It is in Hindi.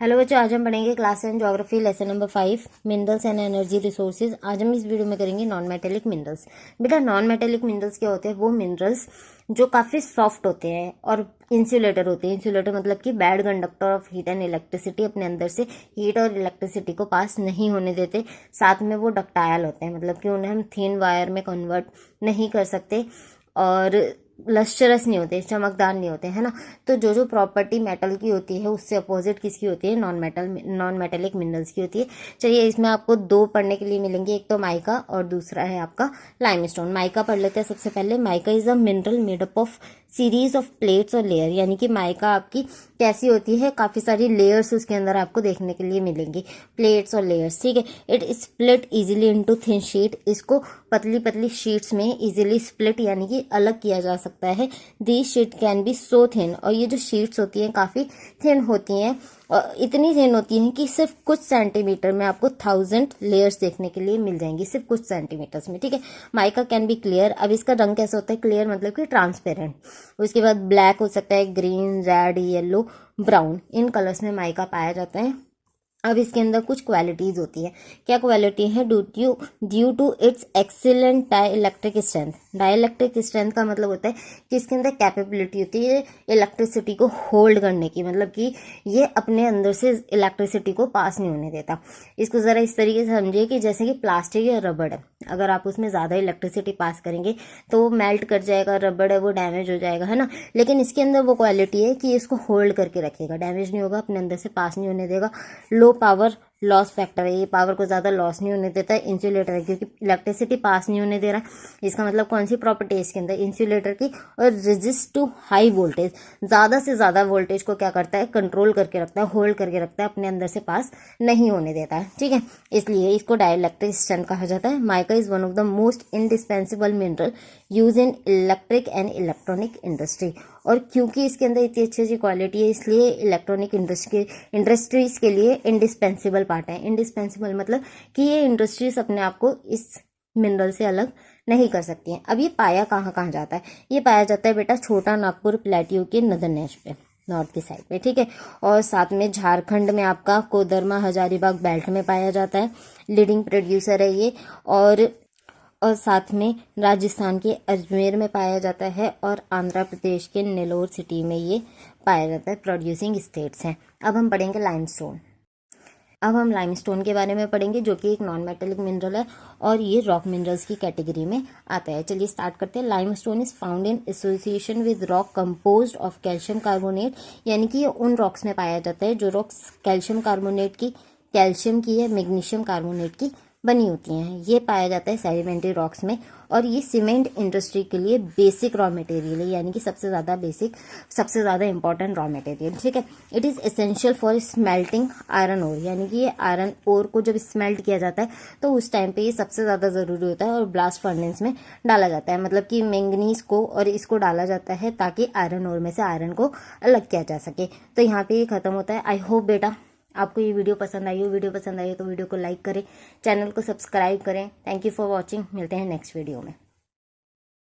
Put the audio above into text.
हेलो बच्चों, आज हम पढ़ेंगे class 10 geography lesson number 5 minerals and energy resources. आज हम इस वीडियो में करेंगे नॉन मेटेलिक मिनरल्स। बेटा, नॉन मेटेलिक मिनरल्स क्या होते हैं? वो मिनरल्स जो काफ़ी सॉफ्ट होते हैं और इंसुलेटर होते हैं। इंसुलेटर मतलब कि bad conductor of heat and electricity, अपने अंदर से हीट और इलेक्ट्रिसिटी को पास नहीं होने देते। साथ में वो डक्टाइल होते हैं, मतलब कि उन्हें हम थिन वायर में कन्वर्ट नहीं कर सकते और लश्चरस नहीं होते, चमकदार नहीं होते, है ना। तो जो जो प्रॉपर्टी मेटल की होती है उससे अपोजिट किसकी होती है? नॉन मेटेलिक मिनरल्स की होती है। चलिए, इसमें आपको दो पढ़ने के लिए मिलेंगे, एक तो माइका और दूसरा है आपका लाइमस्टोन। माइका पढ़ लेते हैं सबसे पहले। Mica is a mineral made up of series of plates और लेयर, यानी कि माइका आपकी कैसी होती है? काफी सारी लेयर्स उसके अंदर आपको देखने के लिए मिलेंगी, प्लेट्स और लेयर्स, ठीक है। It split easily into thin sheet, इसको पतली पतली शीट्स में इजीली स्प्लिट यानी कि अलग किया जा सकता है। The sheet can be so thin, और ये जो शीट्स होती हैं काफी थिन होती हैं, और इतनी थिन होती हैं कि सिर्फ कुछ सेंटीमीटर में आपको 1000 लेयर्स देखने के लिए मिल जाएंगी, सिर्फ कुछ सेंटीमीटर्स में, ठीक है। Mica can be clear. अब इसका रंग कैसा होता है? क्लियर मतलब कि ट्रांसपेरेंट। उसके बाद ब्लैक हो सकता है, ग्रीन, रेड, येलो, ब्राउन, इन कलर्स में माइका पाया जाता है। अब इसके अंदर कुछ क्वालिटीज होती है। क्या क्वालिटी है? Due to its excellent dielectric strength. Dielectric strength का मतलब होता है कि इसके अंदर कैपेबिलिटी होती है इलेक्ट्रिसिटी को होल्ड करने की, मतलब कि ये अपने अंदर से इलेक्ट्रिसिटी को पास नहीं होने देता। इसको जरा इस तरीके से समझिए कि जैसे कि प्लास्टिक या रबड़ है, अगर आप उसमें ज्यादा इलेक्ट्रिसिटी पास करेंगे तो वो मेल्ट कर जाएगा, रबड़ है वो डैमेज हो जाएगा, है ना। लेकिन इसके अंदर वो क्वालिटी है कि इसको होल्ड करके रखेगा, डैमेज नहीं होगा, अपने अंदर से पास नहीं होने देगा। लो पावर लॉस फैक्टर है, ये पावर को ज्यादा लॉस नहीं होने देता है। इंसुलेटर है क्योंकि इलेक्ट्रिसिटी पास नहीं होने दे रहा है। इसका मतलब कौन सी प्रॉपर्टी है इसके अंदर? इंसुलेटर की। और रेजिस्ट टू हाई वोल्टेज, ज्यादा से ज्यादा वोल्टेज को क्या करता है? कंट्रोल करके रखता है, होल्ड करके रखता है, अपने अंदर से पास नहीं होने देता है, ठीक है। इसलिए इसको डाइलेक्ट्रिक स्ट्रेंथ कहा जाता है। Mica is one of the most indispensable mineral use in electric and electronic industry. और क्योंकि इसके अंदर इतनी अच्छी अच्छी क्वालिटी है, इसलिए इलेक्ट्रॉनिक इंडस्ट्रीज के लिए इंडिस्पेंसिबल पार्ट है। इंडिस्पेंसिबल मतलब कि ये इंडस्ट्रीज अपने आप को इस मिनरल से अलग नहीं कर सकती हैं। अब ये पाया कहाँ कहाँ जाता है? ये पाया जाता है बेटा छोटा नागपुर प्लेट्यू के नदर्न एज पे, नॉर्थ की साइड पे, ठीक है। और साथ में झारखंड में आपका कोदरमा हजारीबाग बेल्ट में पाया जाता है, लीडिंग प्रोड्यूसर है ये। और साथ में राजस्थान के अजमेर में पाया जाता है, और आंध्र प्रदेश के नेलोर सिटी में ये पाया जाता है। प्रोड्यूसिंग स्टेट्स हैं। अब हम पढ़ेंगे लाइमस्टोन। अब हम लाइमस्टोन के बारे में पढ़ेंगे, जो कि एक नॉन मेटेलिक मिनरल है और ये रॉक मिनरल्स की कैटेगरी में आता है। चलिए स्टार्ट करते हैं। Limestone is found in association with rock composed of calcium carbonate, यानी कि ये उन रॉक्स में पाया जाता है जो रॉक्स कैल्शियम कार्बोनेट की, कैल्शियम की या मैग्नीशियम कार्बोनेट की बनी होती हैं। ये पाया जाता है सेडिमेंट्री रॉक्स में, और ये सीमेंट इंडस्ट्री के लिए बेसिक रॉ मटेरियल है, यानी कि सबसे ज़्यादा बेसिक, सबसे ज़्यादा इंपॉर्टेंट रॉ मटेरियल, ठीक है। It is essential for smelting iron ore, यानी कि ये आयरन ओर को जब स्मेल्ट किया जाता है तो उस टाइम पे ये सबसे ज़्यादा ज़रूरी होता है, और ब्लास्ट फर्नेस में डाला जाता है, मतलब कि मैंगनीज को और इसको डाला जाता है ताकि आयरन ओर में से आयरन को अलग किया जा सके। तो यहाँ पे ये खत्म होता है। आई होप बेटा आपको ये वीडियो पसंद आई हो। वीडियो पसंद आई हो तो वीडियो को लाइक करें, चैनल को सब्सक्राइब करें। Thank you for watching. मिलते हैं नेक्स्ट वीडियो में।